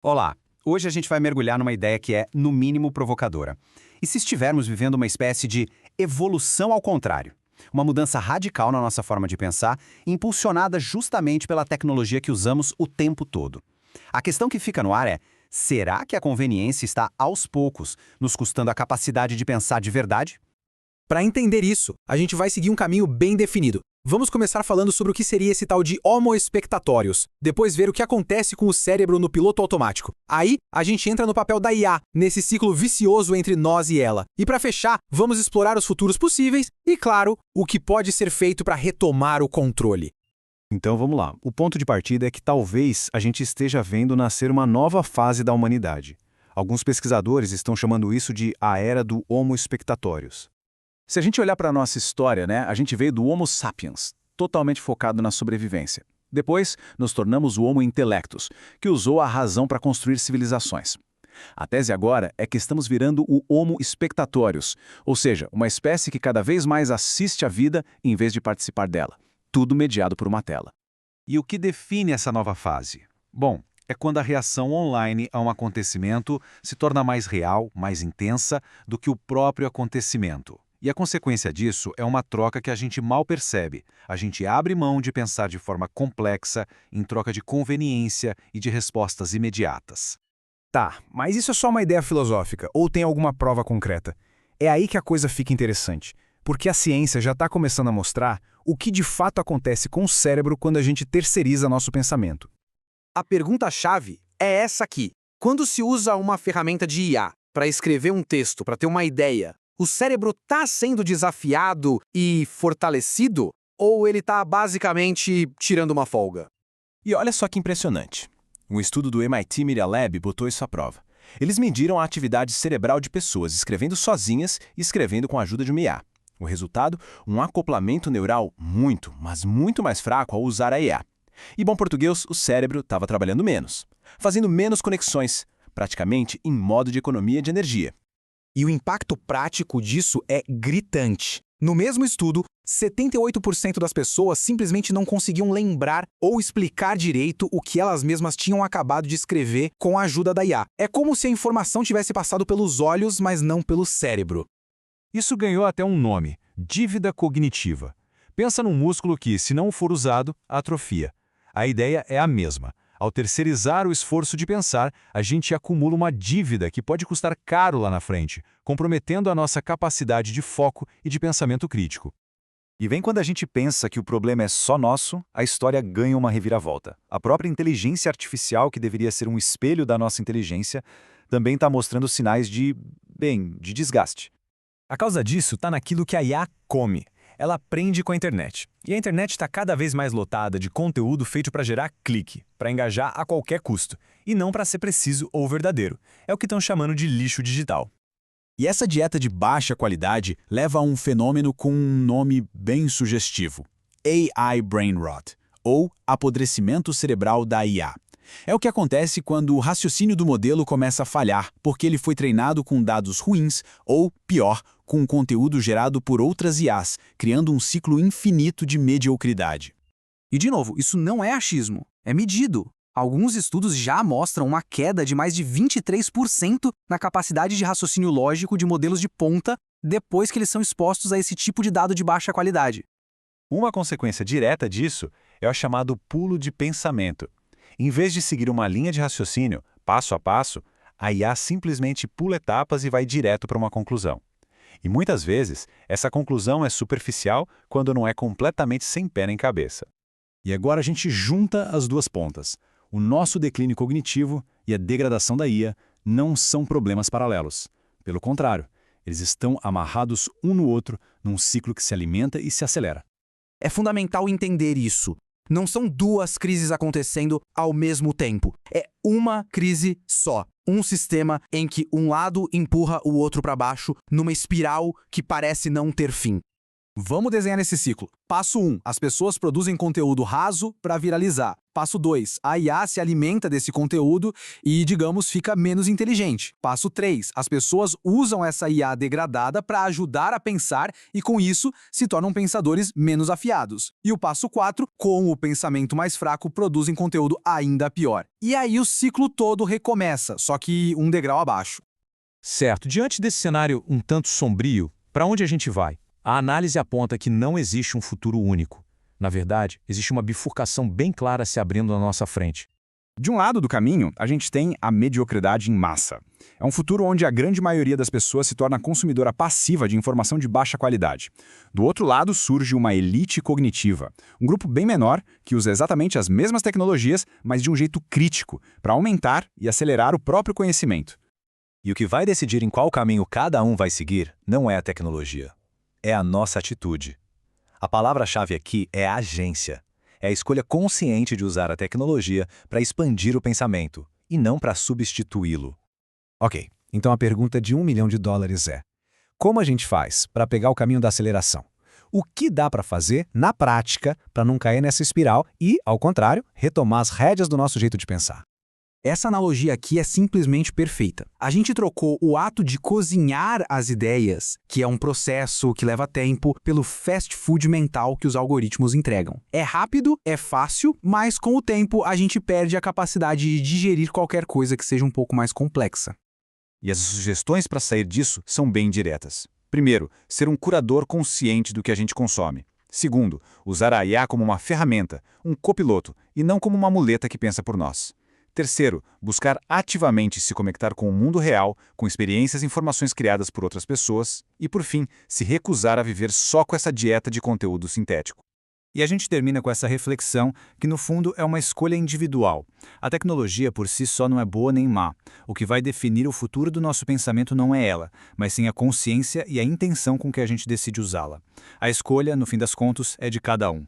Olá! Hoje a gente vai mergulhar numa ideia que é, no mínimo, provocadora. E se estivermos vivendo uma espécie de evolução ao contrário? Uma mudança radical na nossa forma de pensar, impulsionada justamente pela tecnologia que usamos o tempo todo. A questão que fica no ar é: será que a conveniência está, aos poucos, nos custando a capacidade de pensar de verdade? Para entender isso, a gente vai seguir um caminho bem definido. Vamos começar falando sobre o que seria esse tal de Homo spectatorius, depois ver o que acontece com o cérebro no piloto automático. Aí, a gente entra no papel da IA, nesse ciclo vicioso entre nós e ela. E para fechar, vamos explorar os futuros possíveis e, claro, o que pode ser feito para retomar o controle. Então vamos lá. O ponto de partida é que talvez a gente esteja vendo nascer uma nova fase da humanidade. Alguns pesquisadores estão chamando isso de a era do Homo spectatorius. Se a gente olhar para a nossa história, a gente veio do Homo sapiens, totalmente focado na sobrevivência. Depois, nos tornamos o Homo intellectus, que usou a razão para construir civilizações. A tese agora é que estamos virando o Homo spectatorius, ou seja, uma espécie que cada vez mais assiste à vida em vez de participar dela. Tudo mediado por uma tela. E o que define essa nova fase? Bom, é quando a reação online a um acontecimento se torna mais real, mais intensa do que o próprio acontecimento. E a consequência disso é uma troca que a gente mal percebe. A gente abre mão de pensar de forma complexa em troca de conveniência e de respostas imediatas. Tá, mas isso é só uma ideia filosófica ou tem alguma prova concreta? É aí que a coisa fica interessante, porque a ciência já está começando a mostrar o que de fato acontece com o cérebro quando a gente terceiriza nosso pensamento. A pergunta-chave é essa aqui. Quando se usa uma ferramenta de IA para escrever um texto, para ter uma ideia, o cérebro está sendo desafiado e fortalecido? Ou ele está basicamente tirando uma folga? E olha só que impressionante. Um estudo do MIT Media Lab botou isso à prova. Eles mediram a atividade cerebral de pessoas escrevendo sozinhas e escrevendo com a ajuda de uma IA. O resultado? Um acoplamento neural muito, mas muito mais fraco ao usar a IA. E bom português, o cérebro estava trabalhando menos, fazendo menos conexões, praticamente em modo de economia de energia. E o impacto prático disso é gritante. No mesmo estudo, 78% das pessoas simplesmente não conseguiam lembrar ou explicar direito o que elas mesmas tinham acabado de escrever com a ajuda da IA. É como se a informação tivesse passado pelos olhos, mas não pelo cérebro. Isso ganhou até um nome: dívida cognitiva. Pensa num músculo que, se não for usado, atrofia. A ideia é a mesma. Ao terceirizar o esforço de pensar, a gente acumula uma dívida que pode custar caro lá na frente, comprometendo a nossa capacidade de foco e de pensamento crítico. E vem quando a gente pensa que o problema é só nosso, a história ganha uma reviravolta. A própria inteligência artificial, que deveria ser um espelho da nossa inteligência, também está mostrando sinais de desgaste. A causa disso está naquilo que a IA come. Ela aprende com a internet. E a internet está cada vez mais lotada de conteúdo feito para gerar clique, para engajar a qualquer custo, e não para ser preciso ou verdadeiro. É o que estão chamando de lixo digital. E essa dieta de baixa qualidade leva a um fenômeno com um nome bem sugestivo: AI Brain Rot, ou apodrecimento cerebral da IA. É o que acontece quando o raciocínio do modelo começa a falhar porque ele foi treinado com dados ruins ou, pior, com conteúdo gerado por outras IAs, criando um ciclo infinito de mediocridade. E, de novo, isso não é achismo, é medido. Alguns estudos já mostram uma queda de mais de 23% na capacidade de raciocínio lógico de modelos de ponta depois que eles são expostos a esse tipo de dado de baixa qualidade. Uma consequência direta disso é o chamado pulo de pensamento. Em vez de seguir uma linha de raciocínio, passo a passo, a IA simplesmente pula etapas e vai direto para uma conclusão. E muitas vezes, essa conclusão é superficial quando não é completamente sem pé nem cabeça. E agora a gente junta as duas pontas. O nosso declínio cognitivo e a degradação da IA não são problemas paralelos. Pelo contrário, eles estão amarrados um no outro num ciclo que se alimenta e se acelera. É fundamental entender isso. Não são duas crises acontecendo ao mesmo tempo. É uma crise só. Um sistema em que um lado empurra o outro para baixo numa espiral que parece não ter fim. Vamos desenhar esse ciclo. Passo 1. As pessoas produzem conteúdo raso para viralizar. Passo 2. A IA se alimenta desse conteúdo e, digamos, fica menos inteligente. Passo 3. As pessoas usam essa IA degradada para ajudar a pensar e, com isso, se tornam pensadores menos afiados. E o passo 4. Com o pensamento mais fraco, produzem conteúdo ainda pior. E aí o ciclo todo recomeça, só que um degrau abaixo. Certo, diante desse cenário um tanto sombrio, para onde a gente vai? A análise aponta que não existe um futuro único. Na verdade, existe uma bifurcação bem clara se abrindo na nossa frente. De um lado do caminho, a gente tem a mediocridade em massa. É um futuro onde a grande maioria das pessoas se torna consumidora passiva de informação de baixa qualidade. Do outro lado surge uma elite cognitiva, um grupo bem menor que usa exatamente as mesmas tecnologias, mas de um jeito crítico, para aumentar e acelerar o próprio conhecimento. E o que vai decidir em qual caminho cada um vai seguir não é a tecnologia. É a nossa atitude. A palavra-chave aqui é agência. É a escolha consciente de usar a tecnologia para expandir o pensamento, e não para substituí-lo. Ok, então a pergunta de $1 milhão é: como a gente faz para pegar o caminho da aceleração? O que dá para fazer, na prática, para não cair nessa espiral e, ao contrário, retomar as rédeas do nosso jeito de pensar? Essa analogia aqui é simplesmente perfeita. A gente trocou o ato de cozinhar as ideias, que é um processo que leva tempo, pelo fast food mental que os algoritmos entregam. É rápido, é fácil, mas com o tempo a gente perde a capacidade de digerir qualquer coisa que seja um pouco mais complexa. E as sugestões para sair disso são bem diretas. Primeiro, ser um curador consciente do que a gente consome. Segundo, usar a IA como uma ferramenta, um copiloto, e não como uma muleta que pensa por nós. Terceiro, buscar ativamente se conectar com o mundo real, com experiências e informações criadas por outras pessoas. E, por fim, se recusar a viver só com essa dieta de conteúdo sintético. E a gente termina com essa reflexão que, no fundo, é uma escolha individual. A tecnologia por si só não é boa nem má. O que vai definir o futuro do nosso pensamento não é ela, mas sim a consciência e a intenção com que a gente decide usá-la. A escolha, no fim das contas, é de cada um.